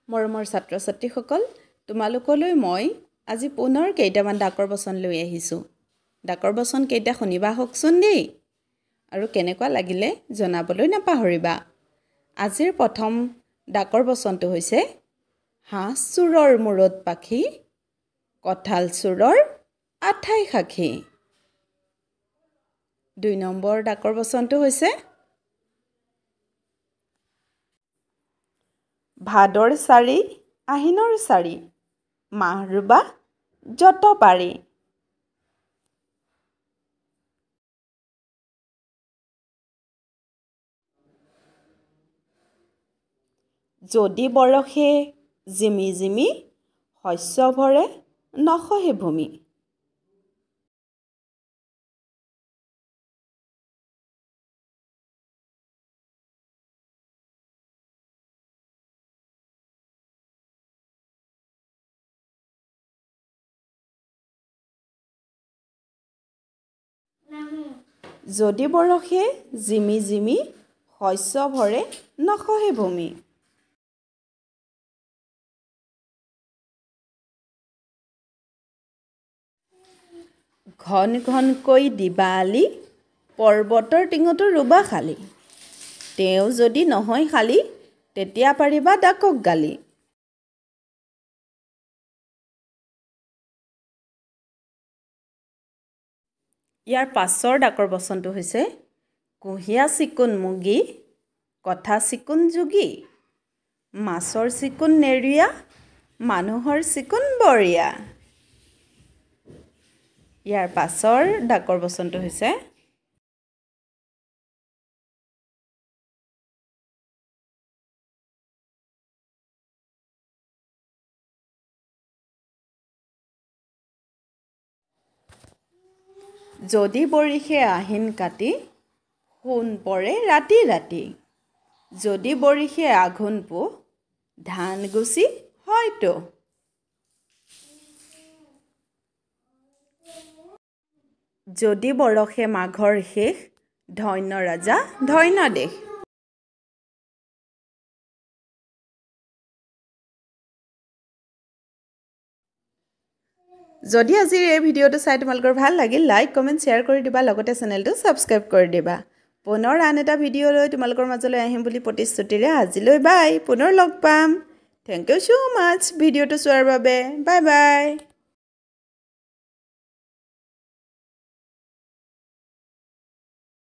মৰমৰ ছাত্ৰ ছাত্ৰীসকল তোমালোকলৈ মই আজি পুনৰ কেইটামান ডাকৰ বচন লৈ আহিছোঁ ডাকৰ বচন কেইটা শুনিবা হকচোন দেই আৰু কেনেকুৱা লাগিলে জনাবলৈ নাপাহৰিবা আজিৰ প্ৰথম ডাকৰ বচনটো হৈছে হাঁহ চুৰৰ মূৰত পাখি কঁঠাল চুৰৰ আঠাই খাখি 2 নম্বৰ ডাকৰ বচনটো হৈছে ভাদৰ চাৰি আহিনৰ চাৰি মাহ ৰুবা যত পাৰি যদি বৰষে জিমি জিমি শস্য ভৰে নখহে ভূমি যদি বৰষে জিমি জিমি শস্য ভৰে নখহে ভূমি ঘন ঘনকৈ দিবা আলি পৰ্বতৰ টিঙতো ৰুবা খালি তেওঁ যদি নহয় খালি তেতিয়া পাৰিবা ডাকক গালি ইয়াৰ পাছৰ ডাকৰ বচনটো হৈছে কুঁহিয়া চিকুণ মুগী কথা চিকুণ যোগী মাছৰ চিকুণ নেৰিয়া মানুহৰ চিকুণ বৰীয়া ইয়াৰ পাছৰ ডাকৰ বচনটো হৈছে যদি বৰিষে আহিন কাটি সোণ পৰে ৰাতি ৰাতি যদি বৰিষে আঘোণ পুহ ধান গুচি হয়তো যদি বৰষে মাঘৰ শেষ ধন্য ৰাজা ধন্য দেশ যদি আজিৰ এই ভিডিঅ'টো চাই তোমালোকৰ ভাল লাগিল লাইক কমেণ্ট শ্বেয়াৰ কৰি দিবা লগতে চেনেলটো ছাবস্ক্ৰাইব কৰি দিবা পুনৰ আন এটা ভিডিঅ' লৈ তোমালোকৰ মাজলৈ আহিম বুলি প্ৰতিশ্ৰুতিৰে আজিলৈ বাই পুনৰ লগ পাম থেংক ইউ সো মাচ ভিডিঅ'টো চোৱাৰ বাবে বাই বাই